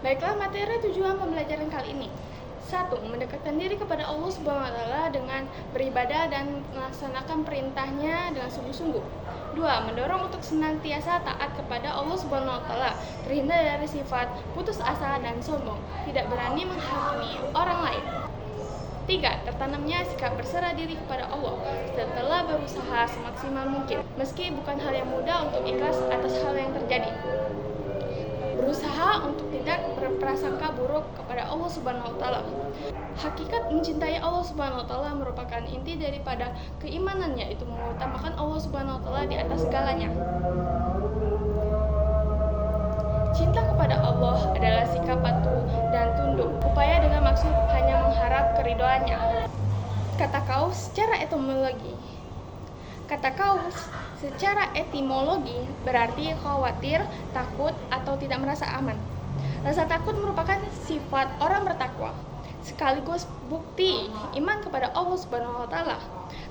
Baiklah, materi tujuan pembelajaran kali ini. 1. Mendekatkan diri kepada Allah Subhanahu wa taala dengan beribadah dan melaksanakan perintahnya dengan sungguh-sungguh. 2. Mendorong untuk senantiasa taat kepada Allah Subhanahu wa taala, terhindar dari sifat putus asa dan sombong, tidak berani menghakimi orang lain. 3. Tertanamnya sikap berserah diri kepada Allah setelah berusaha semaksimal mungkin, meski bukan hal yang mudah untuk ikhlas atas hal yang terjadi. Berusaha untuk tidak berprasangka buruk kepada Allah Subhanahu wa taala. Hakikat mencintai Allah Subhanahu wa taala merupakan inti daripada keimanannya, yaitu mengutamakan Allah Subhanahu wa taala di atas segalanya. Cinta kepada Allah adalah sikap patuh dan tunduk, upaya dengan maksud hanya mengharap keridhoannya. Kata kaus secara etimologi berarti khawatir, takut, atau tidak merasa aman. Rasa takut merupakan sifat orang bertakwa, sekaligus bukti iman kepada Allah Subhanahu wa taala.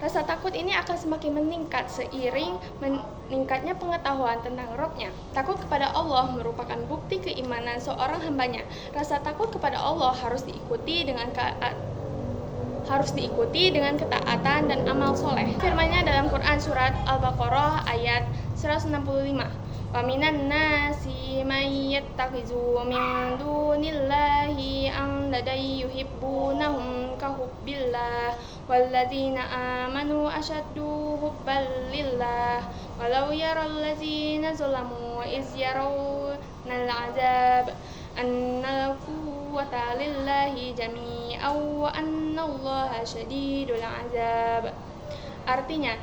Rasa takut ini akan semakin meningkat seiring meningkatnya pengetahuan tentang Rabb-nya. Takut kepada Allah merupakan bukti keimanan seorang hambanya. Rasa takut kepada Allah harus diikuti dengan ketaatan dan amal soleh. Firman-Nya dalam Quran surat Al-Baqarah ayat 165. Wa minan nasi may yattakhizu min dunillahi andadan yuhibbunahum ka hubbillah walladzina amanu asyaddu hubban lillah walau yaral ladzina zalamu iz yarawnal azab annal quwwata lillahi jami'an wa annallaha syadidul azab. Artinya,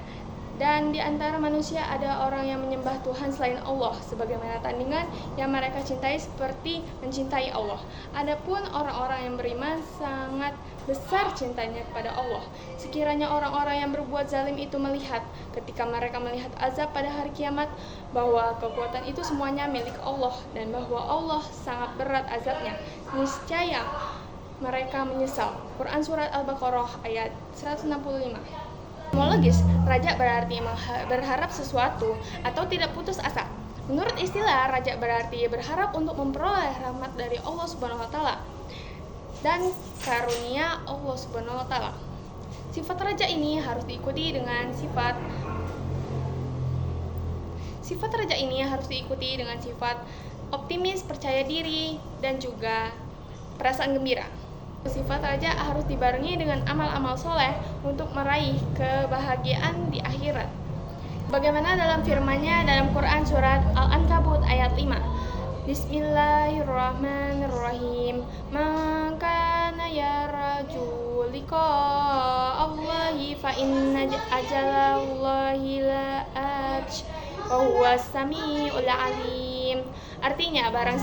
dan di antara manusia ada orang yang menyembah Tuhan selain Allah, sebagaimana tandingan yang mereka cintai seperti mencintai Allah. Adapun orang-orang yang beriman sangat besar cintanya kepada Allah. Sekiranya orang-orang yang berbuat zalim itu melihat, ketika mereka melihat azab pada hari kiamat, bahwa kekuatan itu semuanya milik Allah dan bahwa Allah sangat berat azabnya, niscaya mereka menyesal. Quran surat Al-Baqarah ayat 165. Etimologis, raja berarti berharap sesuatu atau tidak putus asa. Menurut istilah, raja berarti berharap untuk memperoleh rahmat dari Allah Subhanahu wa taala dan karunia Allah Subhanahu wa taala. Sifat raja ini harus diikuti dengan sifat optimis, percaya diri, dan juga perasaan gembira. Sifat raja harus dibarengi dengan amal-amal soleh untuk meraih kebahagiaan di akhirat. Bagaimana dalam firman-Nya dalam Quran surat Al-Ankabut ayat 5. Bismillahirrahmanirrahim. Man kana yarju liqa'a Allahi fa inna ajalallahi la'at wa huwas samiul alim. Artinya, barang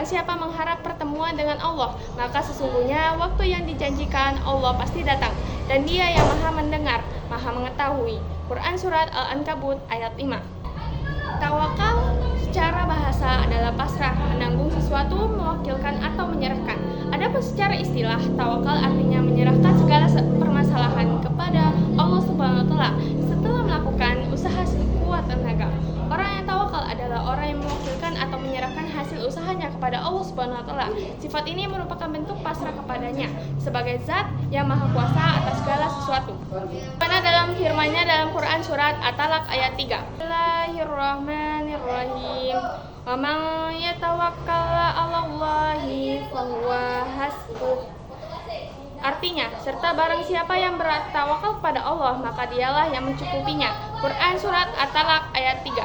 siapa mengharap pertemuan dengan Allah, maka sesungguhnya waktu yang dijanjikan Allah pasti datang, dan Dia yang Maha mendengar, Maha mengetahui. Quran surat Al-Ankabut ayat 5. Tawakal secara bahasa adalah pasrah, menanggung sesuatu, mewakilkan atau menyerahkan. Adapun secara istilah, tawakal artinya menyerahkan segala permasalahan kepada Allah Subhanahu wa taala setelah melakukan usaha sekuat tenaga. Orang yang tawakal adalah orang yang mewakilkan atau menyerahkan hasil usahanya kepada Allah Subhanahu wa taala. Sifat ini merupakan bentuk pasrah kepadanya sebagai zat yang maha kuasa atas segala sesuatu. Karena dalam firman-Nya dalam Quran surat At-Talaq ayat 3. Bismillahirrahmanirrahim. Wa man yatawakkal 'alallahi fahuwa hasbuh. Artinya, serta barang siapa yang bertawakal kepada Allah, maka dialah yang mencukupinya. Quran surat At-Talaq ayat 3.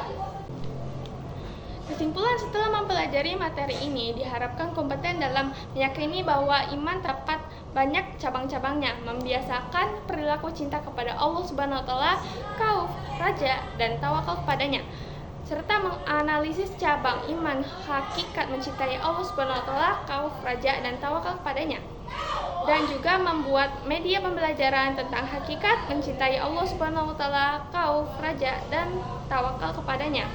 Kesimpulan setelah mempelajari materi ini, diharapkan kompeten dalam meyakini bahwa iman terdapat banyak cabang-cabangnya, membiasakan perilaku cinta kepada Allah Subhanahu wa taala, khauf, raja, dan tawakal kepadanya, serta menganalisis cabang iman, hakikat mencintai Allah Subhanahu wa taala, khauf, raja, dan tawakal kepadanya, dan juga membuat media pembelajaran tentang hakikat mencintai Allah Subhanahu wa taala, khauf, raja, dan tawakal kepadanya.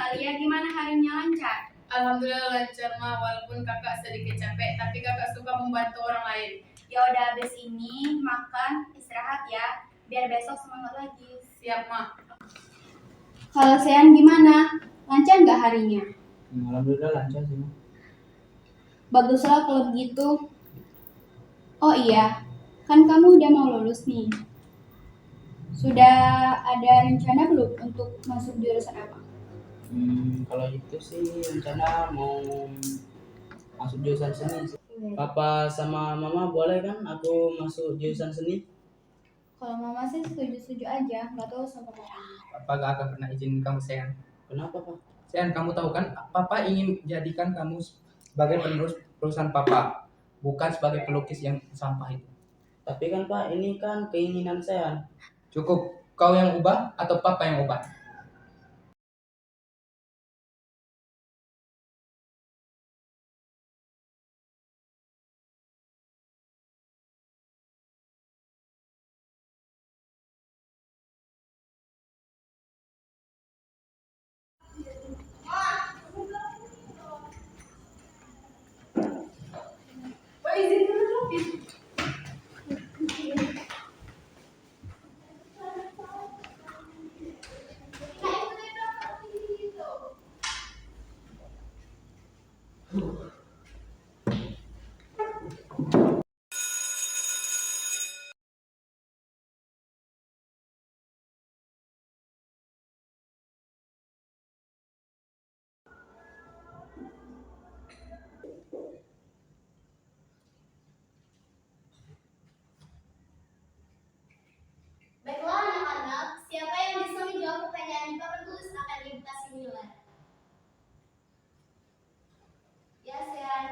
Alia, gimana harinya lancar? Alhamdulillah lancar mah, walaupun kakak sedikit capek, tapi kakak suka membantu orang lain. Ya udah habis ini makan, istirahat ya, biar besok semangat lagi. Siap mah. Kalau Sean gimana? Lancar nggak harinya? Alhamdulillah lancar sih. Baguslah kalau begitu. Oh iya, kan kamu udah mau lulus nih. Sudah ada rencana belum untuk masuk jurusan apa? Kalau itu sih rencana mau masuk jurusan seni sih. Papa sama mama boleh kan aku masuk jurusan seni? Kalau mama sih setuju-setuju aja, nggak tahu sama papa. Papa gak akan pernah izin kamu, Sean. Kenapa Pak? Sean, kamu tahu kan, Papa ingin jadikan kamu sebagai penerus perusahaan Papa, bukan sebagai pelukis yang sampah itu. Tapi kan Pak ini kan keinginan saya. Cukup, kau yang ubah atau Papa yang ubah? Baiklah anak-anak, siapa yang bisa menjawab pertanyaan di papan tulis akan dikasih nilai. Ya, Sean.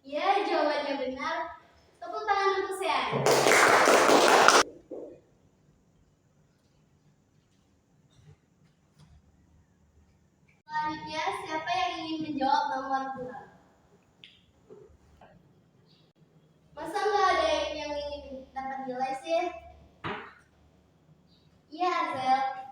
Ya, jawabannya benar. Tepuk tangan untuk Sean. Selanjutnya, siapa yang ingin menjawab nomor 2? Masa nggak ada yang ingin dapat nilai sih? Iya, Azel.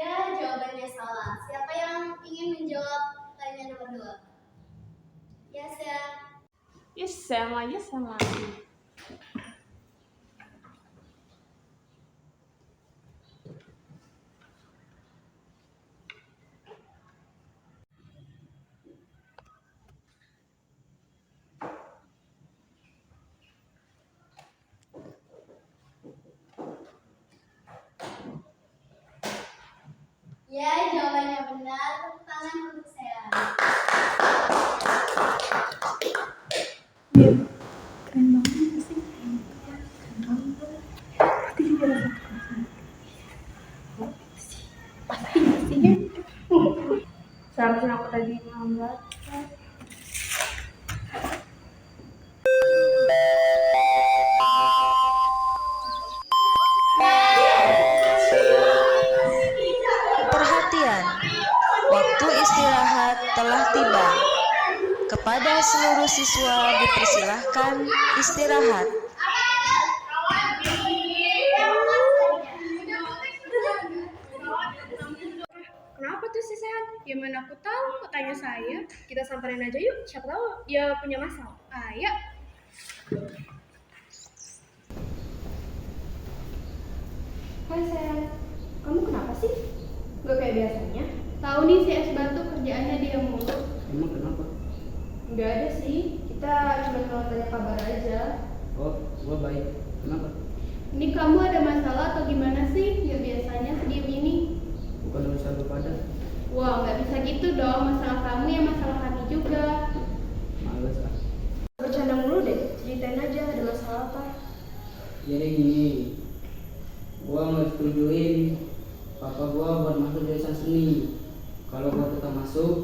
Ya, jawabannya salah. Siapa yang ingin menjawab pertanyaan nomor 2? Ya, Sel. Yes, sama, yes, sama. Ya, jawabannya benar. Tepuk tangan untuk Sel. Seharusnya aku tadi ngambil. Perhatian, waktu istirahat telah tiba. Kepada seluruh siswa dipersilahkan istirahat. Kenapa tuh si Sehan? Ya mana aku tahu, kok tanya saya. Kita samperin aja yuk, siapa tahu dia punya masalah. Ayo. Hai sayang, kamu kenapa sih? Gak kayak biasanya? Tahu nih si es batu kerjaannya dia mulu. Emang kenapa? Gak ada sih, kita cuma mau tanya kabar aja. Oh, gua baik. Kenapa? Ini kamu ada masalah atau gimana sih? Gak biasanya sediem ini. Bukan urusan lu pada. Wah, nggak bisa gitu dong. Masalah kamu ya masalah kami juga. Males ah. Bercanda mulu deh, ceritain aja ada masalah apa. Jadi gini, gua ngesetujuin papa gua buat masuk jurusan seni. Kalau gua tetap masuk,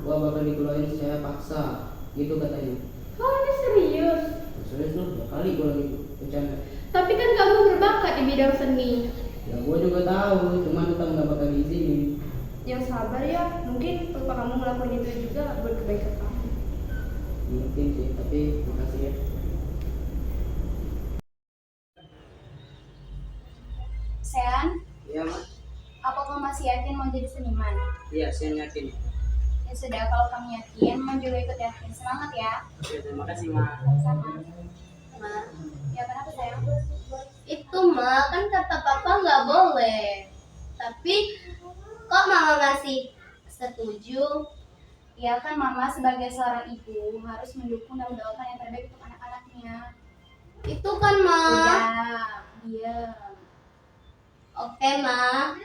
gua bakal dikeluarin secara paksa, gitu katanya. Oh, ini serius? Serius lu, 2 kali gua lagi bercanda. Tapi kan kamu berbakat di bidang seni. Ya gua juga tahu, cuman tetap nggak bakal diizinin. Yang sabar ya, mungkin papa kamu ngelakuin itu juga buat kebaikan kamu. Mungkin sih, tapi makasih ya. Sean, Iya mas. apa kamu masih yakin mau jadi seniman? Iya, saya yakin. Ya sudah, kalau kamu yakin, mau juga ikut yakin. Semangat ya. Oke, terima kasih mas. Sama. Ma, ya kenapa sayang? Itu mah kan kata papa nggak boleh. Tapi kok mama ngasih setuju? Ya kan mama sebagai seorang ibu harus mendukung dan mendoakan yang terbaik untuk anak-anaknya. Itu kan ma. Udah, diam. Oke ma.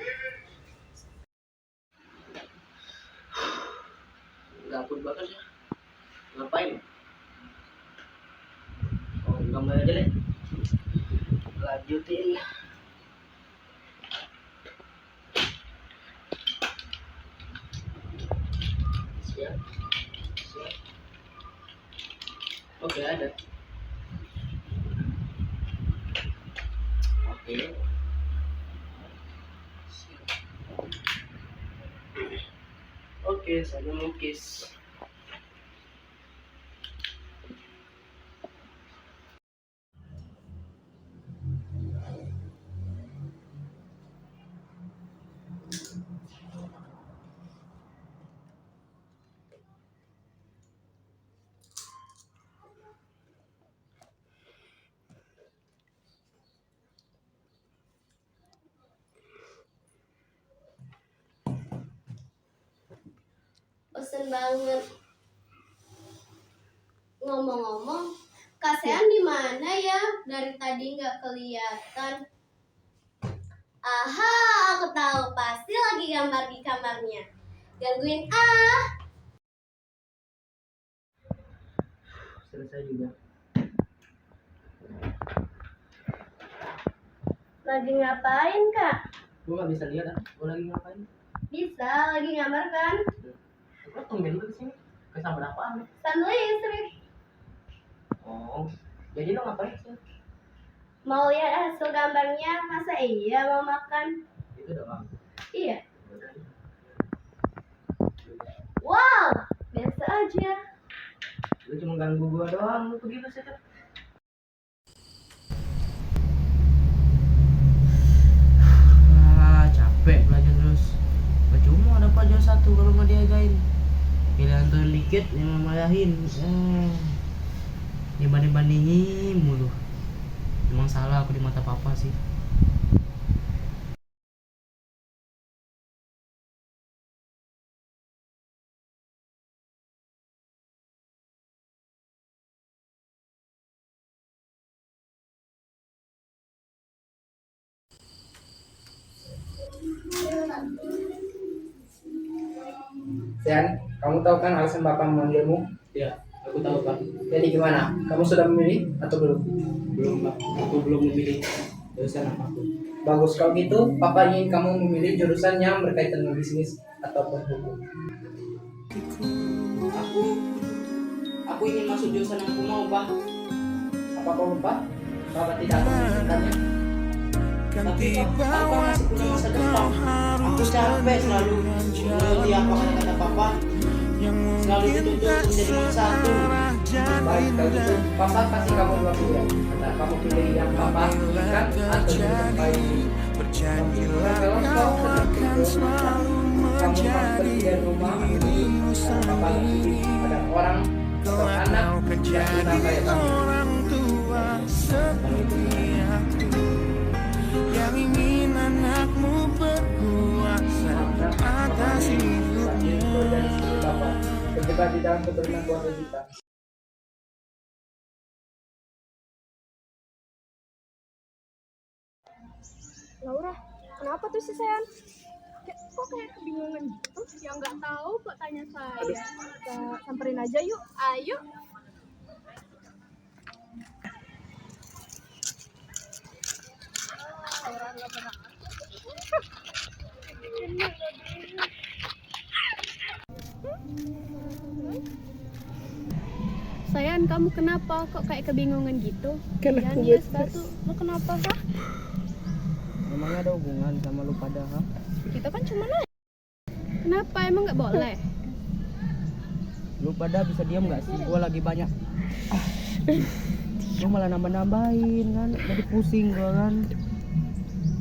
Gabut banget ya. Ngapain? Oh, gambar aja deh. Lanjutin. Siap. Siap. Oke, ada. Oke. Siap. Oke, saya melukis. Bosen banget. Ngomong-ngomong, Kak Sean di mana ya? Dari tadi nggak kelihatan. Aha, aku tahu pasti lagi gambar di kamarnya. Gangguin ah. Selesai juga. Lagi ngapain Kak? Gua nggak bisa lihat, gua lagi ngapain? Bisa, lagi gambar kan? Gua tungguin lu di sini. Kesambar apaan? Sambil listrik. Oh, jadi lo ngapain sih? Mau lihat hasil gambarnya? Masa iya mau makan? Itu doang. Iya. Wow, biasa aja. Lu cuma ganggu gua doang, lu pergi lu situ. Capek belajar terus. Percuma dapat juara 1 kalau nggak diagain. Pilihan tuh dikit yang marahin. Dibanding-bandingin mulu. Emang salah aku di mata papa sih. Sean, kamu tahu kan alasan bapak memanggilmu? Ya, aku tahu Pak. Jadi gimana? Kamu sudah memilih atau belum? Belum Pak. Aku belum memilih jurusan apapun. Bagus, kalau gitu papa ingin kamu memilih jurusan yang berkaitan dengan bisnis ataupun hukum. Aku ingin masuk jurusan yang aku mau Pak. Apa kau lupa? Papa tidak akan menentukannya. Tapi Pak, aku masih punya masa depan. Aku capek selalu menuruti apa kata papa. Selalu dituntut untuk menjadi nomor 1. Baik, kalau gitu papa kasih kamu 2 pilihan. Antara kamu pilih yang papa inginkan atau yang baik. Kalau kau seperti itu, kamu harus pergi dari rumah karena papa ngerti ada orang atau anak yang tidak kayak kamu. yang ingin terlibat di dalam keturunan keluarga kita. Laura, kenapa tuh si Sean? Kok kayak kebingungan gitu? Ya nggak tahu kok tanya saya. Kita samperin aja yuk. Ayo. Sayang, kamu kenapa? Kok kayak kebingungan gitu? Kan aku Janius, Batu, lu kenapa, Kak? Emangnya ada hubungan sama lu pada, ha? Kita kan cuma nanya. Kenapa? Emang nggak boleh? Lu pada bisa diam nggak sih? Gua lagi banyak. Lu malah nambah-nambahin kan? Jadi pusing gua kan.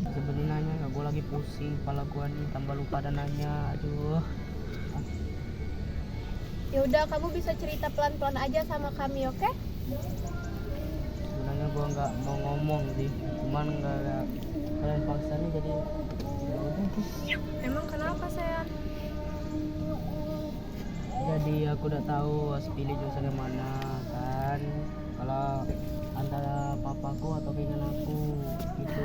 Sebenarnya nanya nggak? Gua lagi pusing. Kepala gua nih tambah lu pada nanya. Aduh. Ya udah, kamu bisa cerita pelan-pelan aja sama kami, oke? Sebenarnya gua nggak mau ngomong sih. Cuman nggak ada kalian paksa nih jadi. Ya udah sih. Emang kenapa, sayang? Jadi aku udah tahu harus pilih jurusan yang mana kan. Kalau antara papaku atau keinginan aku gitu.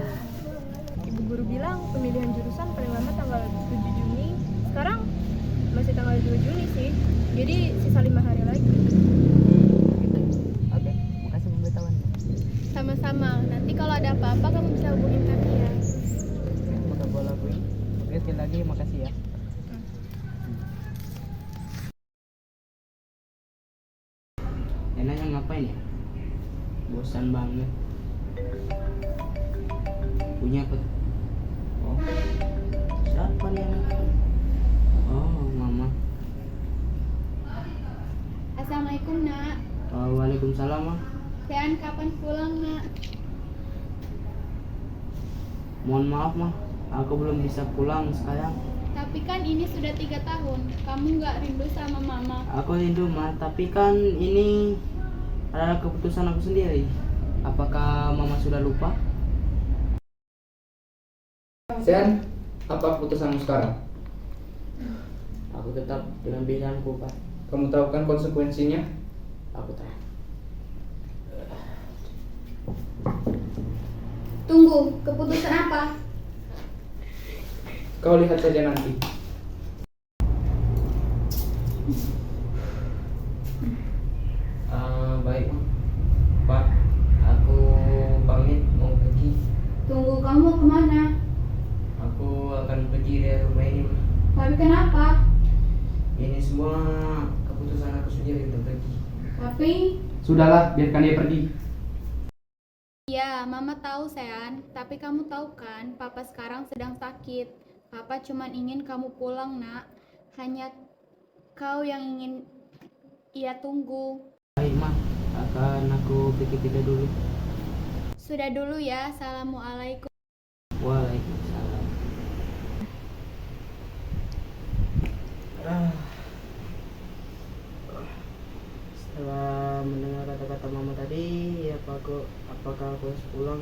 Ibu guru bilang pemilihan jurusan paling lama tanggal 7 Juni. Sekarang masih tanggal 2 Juni sih. Jadi sisa 5 hari lagi. Gitu. Oke, makasih pemberitahuannya. Sama-sama. Nanti kalau ada apa-apa kamu bisa hubungin kami ya. Udah gua lakuin. Oke, sekali lagi makasih ya. Enaknya ngapain ya? Bosan banget. Punya apa tuh? Oh, siapa nih yang nelfon? Oh, mama. Assalamualaikum, Nak. Waalaikumsalam, Ma. Sean kapan pulang, Nak? Mohon maaf, Ma. Aku belum bisa pulang sekarang. Tapi kan ini sudah 3 tahun. Kamu nggak rindu sama Mama? Aku rindu, Ma. Tapi kan ini adalah keputusan aku sendiri. Apakah Mama sudah lupa? Sean, apa keputusanmu sekarang? Aku tetap dengan pilihanku, Pak. Kamu tahu kan konsekuensinya? Aku tahu. Tunggu, keputusan apa? Kau lihat saja nanti. Baik, Ma. Pak. Aku pamit mau pergi. Tunggu, kamu mau kemana? Aku akan pergi dari rumah ini, Ma. Tapi kenapa? Ini semua keputusan aku sendiri untuk pergi. Tapi Sudahlah, biarkan dia pergi. ya, Mama tahu, Sean. Tapi kamu tahu kan, Papa sekarang sedang sakit. Papa cuma ingin kamu pulang, Nak. Hanya kau yang ingin ia tunggu. Baik, Ma. Akan aku pikir-pikir dulu. Sudah dulu ya. Assalamualaikum. Waalaikumsalam. Setelah mendengar kata-kata Mama tadi, apakah aku harus pulang?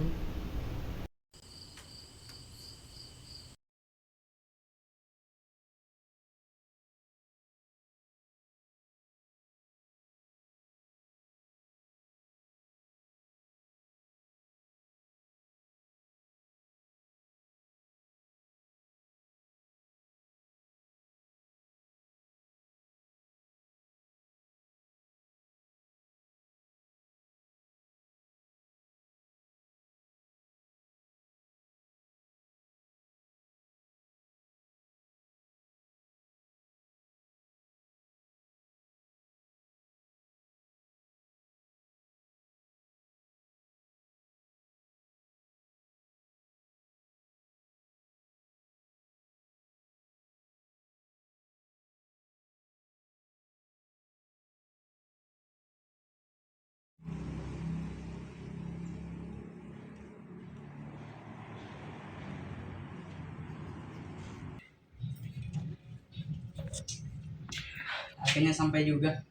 Akhirnya sampai juga.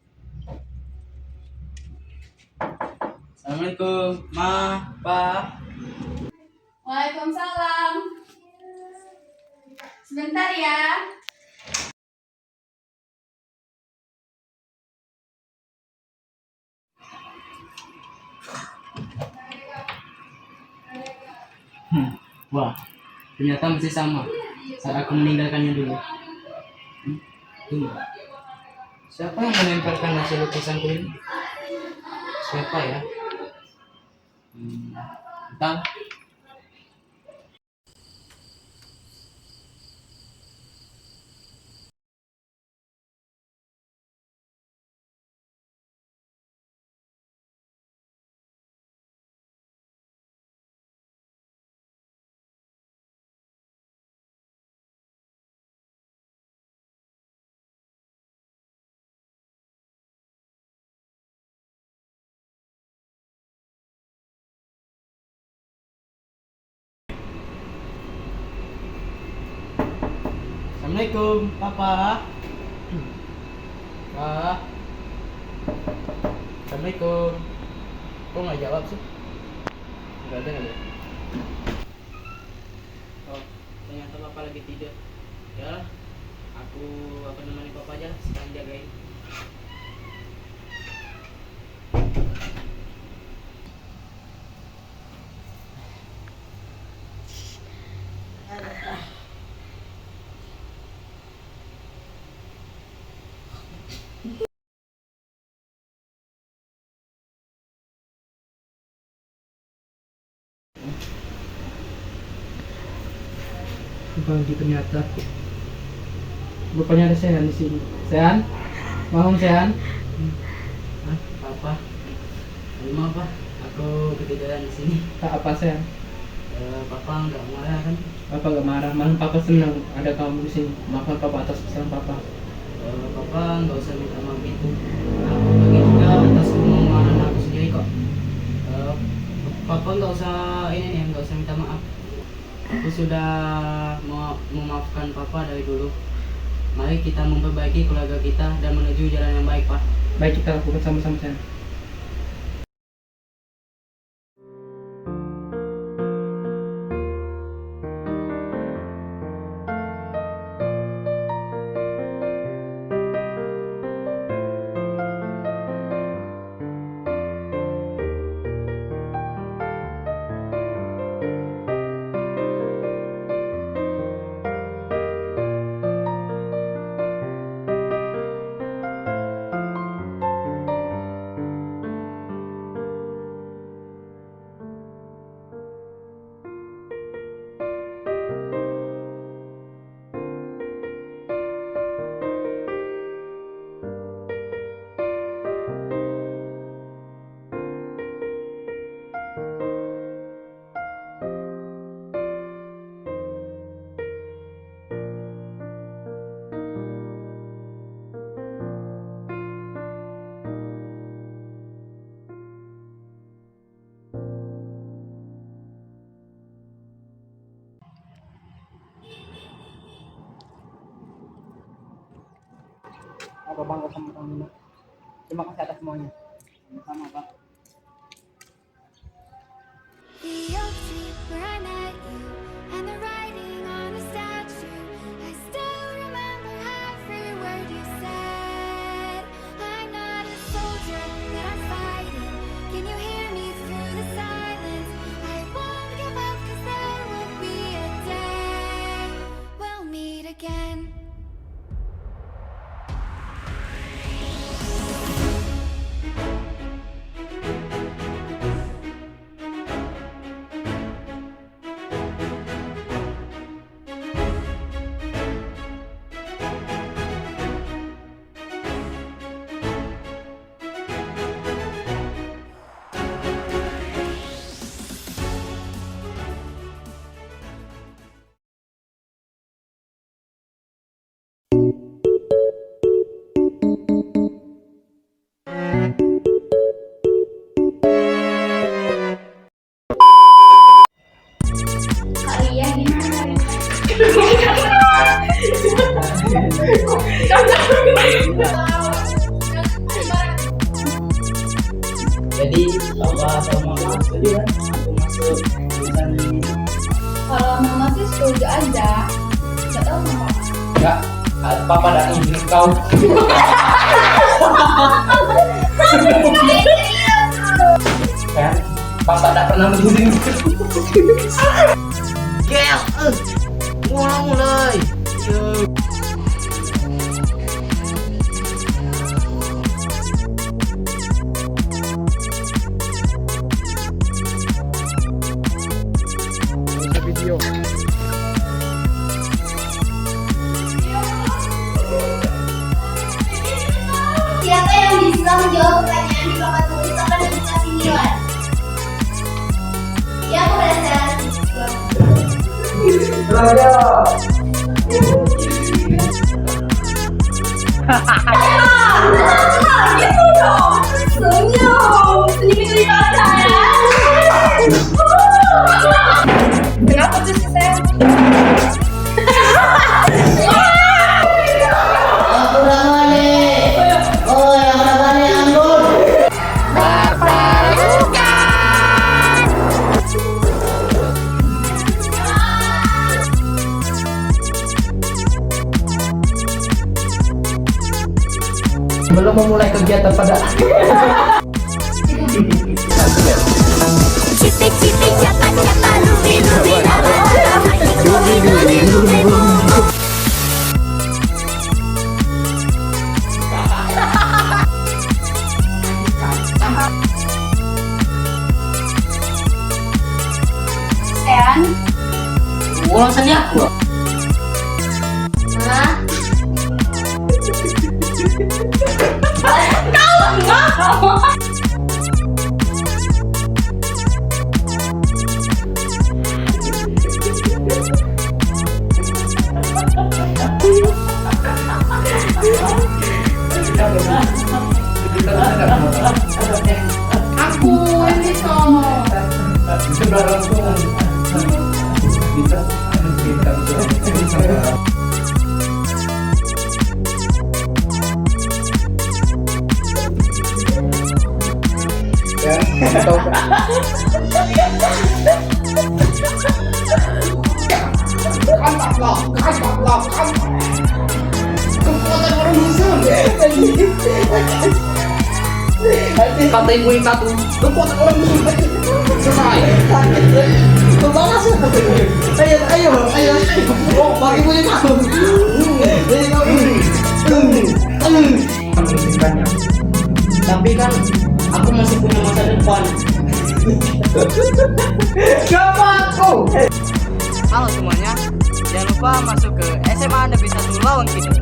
Assalamualaikum, Ma, Pa. Waalaikumsalam. Sebentar ya. Wah, ternyata masih sama saat aku meninggalkannya dulu. Tunggu. Siapa yang menempelkan hasil lukisanku ini? Siapa ya? Entah. Assalamualaikum, Papa. Pak. Assalamualaikum. Kok nggak jawab sih? Nggak ada. Oh, ternyata Papa lagi tidur. Ya, aku akan nemani Papa aja, sekarang jagain. Bangki ternyata. Rupanya ada Sehan di sini. Sehan? Mohon Sehan. Papa. Maaf Pak, aku ketiduran di sini. Apa Sehan? Papa nggak marah kan? Papa nggak marah, malah Papa senang ada kamu di sini. Maafkan Papa atas kesalahan Papa. Papa nggak usah minta maaf itu. Aku bagi juga atas kemauan aku sendiri kok. Papa nggak usah nggak usah minta maaf. Aku sudah memaafkan Papa dari dulu. Mari kita memperbaiki keluarga kita dan menuju jalan yang baik, Pak. Baik, kita lakukan sama-sama, Sen. Aku bangga sama kamu. Terima kasih atas semuanya. Sama Pak. The old street where I met you, and the writing on the statue. I still remember every word you said. I'm not a soldier that I'm fighting. Can you hear me through the silence? I won't give up 'cause there will be a day we'll meet again. Kalian gimana? Jadi Papa sama Mama setuju kan? Aku masuk jurusan ini. Kalau mama sih setuju aja. Gak tau sama papa. Enggak, Papa dan Ibu kau. Kan? Papa tak pernah begini. sebelum memulai kegiatan pada Sean, Ulang seni aku. Hah? Aku ini toh. Kata ibu yang satu, kekuatan orang musuh. Selesai. Ayo. Oh, bagi punya kamu. Tapi kan aku masih punya masa depan. Siapa aku? Halo semuanya, jangan lupa masuk ke SMA Negeri 1 Lawang Kidul.